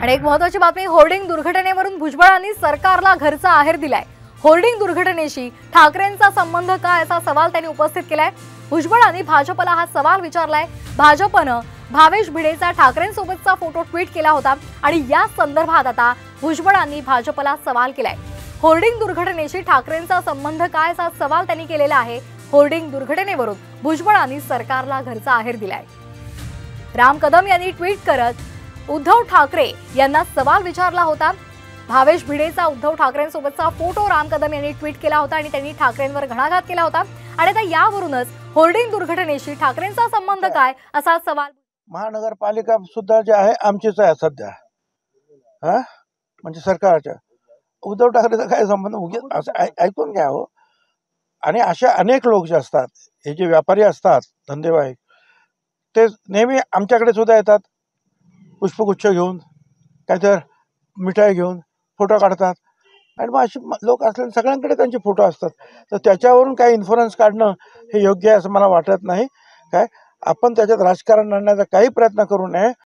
आणि एक महत्त्वाची बातमी, होर्डिंग दुर्घटनेवरून भुजबळांनी सरकारला घरचा आहेर दिलाय। होर्डिंग दुर्घटनेशी ठाकरेंचा संबंध काय असा सवाल त्यांनी उपस्थित केलाय। भुजबळांनी भाजपला हा सवाल विचारलाय। भाजपनं भावेश भिडेचा ठाकरेंसोबतचा फोटो ट्विट केला होता आणि या संदर्भात आता भुजबळांनी भाजपला सवाल केलाय। होर्डिंग दुर्घटनेशी ठाकरेंचा संबंध काय असा सवाल त्यांनी केलेला आहे। होर्डिंग दुर्घटनेवरून भुजबळांनी सरकारला घरचा आहेर दिलाय। राम कदम यांनी ट्विट करत उद्धव ठाकरे यांना सवाल विचारला होता। भावेश भिडेचा उद्धव ठाकरेंसोबतचा फोटो राम कदम यांनी ट्विट केला होता आणि त्यांनी ठाकरेंवर घणाघात केला होता आणि आता यावरूनच होर्डिंग दुर्घटनेशी ठाकरेंचा संबंध काय असा सवाल। महानगरपालिका सुद्धा जे आहे आमचीच आहे सध्या, म्हणजे सरकारच्या। उद्धव ठाकरेचा काय संबंध ऐकून घ्या हो। आणि अशा अनेक लोक जे असतात, हे जे व्यापारी असतात धंदेवाईक, ते नेहमी आमच्याकडे सुद्धा येतात, पुष्पगुच्छ घेऊन, काहीतरी मिठाई घेऊन फोटो काढतात आणि मग अशी लोक असले सगळ्यांकडे त्यांचे फोटो असतात। तर त्याच्यावरून काही इन्फ्लुअन्स काढणं हे योग्य आहे असं मला वाटत नाही। काय आपण त्याच्यात राजकारण आणण्याचा काही प्रयत्न करू नये।